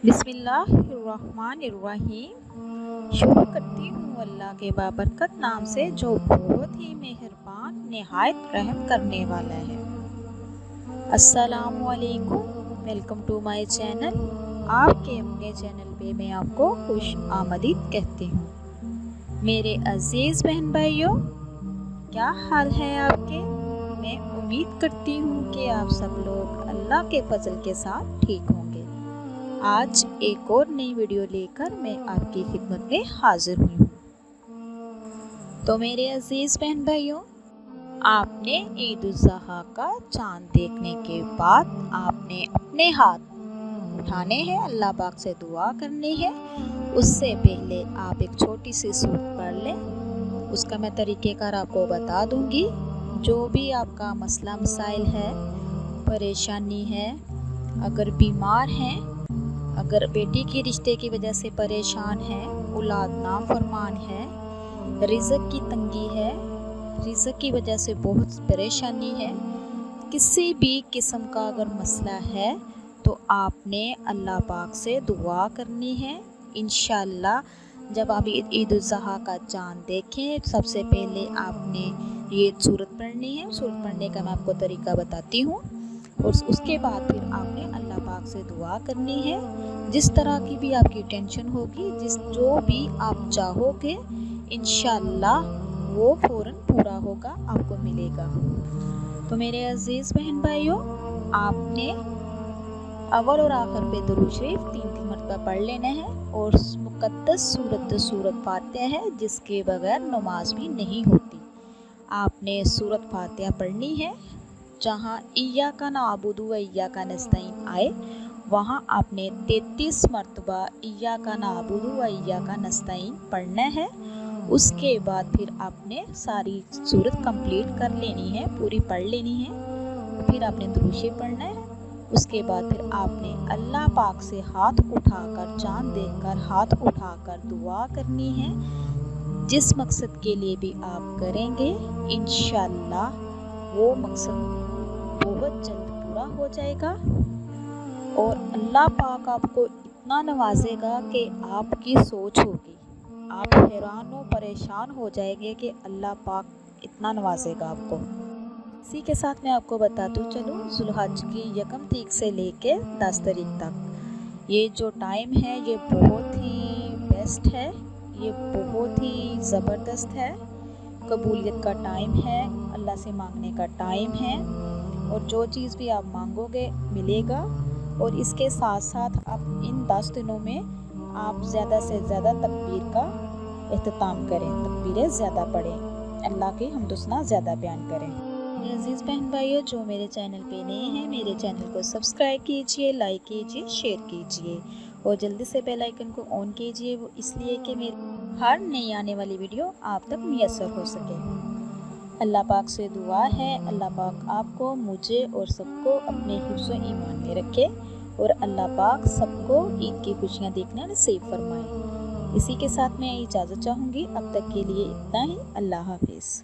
बिस्मिल्लाहिर्रहमानिर्रहीम। शुरू करती हूँ अल्लाह के बाबरकत नाम से जो बहुत ही मेहरबान निहायत रहम करने वाला है। अस्सलामु अलैकुम, वेलकम टू माय चैनल। आपके अपने चैनल पे मैं आपको खुश आमदीद कहती हूँ। मेरे अजीज़ बहन भाइयों, क्या हाल है आपके? मैं उम्मीद करती हूँ कि आप सब लोग अल्लाह के फजल के साथ ठीक होंगे। आज एक और नई वीडियो लेकर मैं आपकी खिदमत में हाजिर हुई हूँ। तो मेरे अजीज़ बहन भाइयों, आपने ईद उल ज़ुहा का चाँद देखने के बाद आपने अपने हाथ उठाने हैं, अल्लाह पाक से दुआ करनी है। उससे पहले आप एक छोटी सी सूरत पढ़ लें। उसका मैं तरीक़ेकार आपको बता दूंगी। जो भी आपका मसला मसाइल है, परेशानी है, अगर बीमार हैं, अगर बेटी की रिश्ते की वजह से परेशान है, औलाद नाफरमान है, रिज़्क़ की तंगी है, रिज़्क़ की वजह से बहुत परेशानी है, किसी भी किस्म का अगर मसला है तो आपने अल्लाह पाक से दुआ करनी है। इंशाअल्लाह जब आप ईद उल ज़ुहा का चाँद देखें, सबसे पहले आपने ये सूरत पढ़नी है। सूरत पढ़ने का मैं आपको तरीका बताती हूँ, और उसके बाद फिर आपने अल्लाह पाक से दुआ करनी है। जिस तरह की भी आपकी टेंशन होगी, जो भी आप चाहोगे, इंशाअल्लाह वो फ़ौरन पूरा होगा, आपको मिलेगा। तो मेरे अजीज़ बहन भाइयों, आपने अव्वल और आखिर पे दुरूद शरीफ 3 मरतबा पढ़ लेना है, और मुक़द्दस सूरत फातिहा है जिसके बगैर नमाज भी नहीं होती। आपने सूरत फातिहा पढ़नी है। जहाँ इय्याका नअबुदु व इय्याका नस्तईन आए, वहाँ आपने 33 मरतबा इय्याका नअबुदु व इय्याका नस्तईन पढ़ना है। उसके बाद फिर आपने सारी सूरत कंप्लीट कर लेनी है, पूरी पढ़ लेनी है। फिर आपने दुरूद शरीफ पढ़ना है। उसके बाद फिर आपने अल्लाह पाक से हाथ उठाकर, चाँद देखकर हाथ उठाकर दुआ करनी है। जिस मकसद के लिए भी आप करेंगे, इंशाअल्लाह वो मकसद बहुत जल्द पूरा हो जाएगा, और अल्लाह पाक आपको इतना नवाजेगा कि आपकी सोच होगी, आप हैरान व परेशान हो जाएंगे कि अल्लाह पाक इतना नवाजेगा आपको। इसी के साथ मैं आपको बताती चलूँ, ज़ुल्हज की 1 तारीख से लेके 10 तारीख तक ये जो टाइम है ये बहुत ही बेस्ट है, ये बहुत ही ज़बरदस्त है। कबूलियत का टाइम है, अल्लाह से मांगने का टाइम है, और जो चीज़ भी आप मांगोगे मिलेगा। और इसके साथ साथ आप इन 10 दिनों में आप ज़्यादा से ज़्यादा तकबीर का एहतमाम करें, तकबीरें ज़्यादा पढ़ें, अल्लाह की हम्दुस्ना ज़्यादा बयान करें। अजीज़ बहन भाइयों, जो मेरे चैनल पे नए हैं, मेरे चैनल को सब्सक्राइब कीजिए, लाइक कीजिए, शेयर कीजिए, और जल्दी से बेल आइकन को ऑन कीजिए। वो इसलिए कि मेरी हर नई आने वाली वीडियो आप तक मुयस्सर हो सके। अल्लाह पाक से दुआ है, अल्लाह पाक आपको, मुझे और सबको अपने हिफ्ज़ व ईमान में रखे, और अल्लाह पाक सबको ईद की खुशियाँ देखना नसीब फरमाए। इसी के साथ मैं इजाज़त चाहूँगी। अब तक के लिए इतना ही। अल्लाह हाफिज़।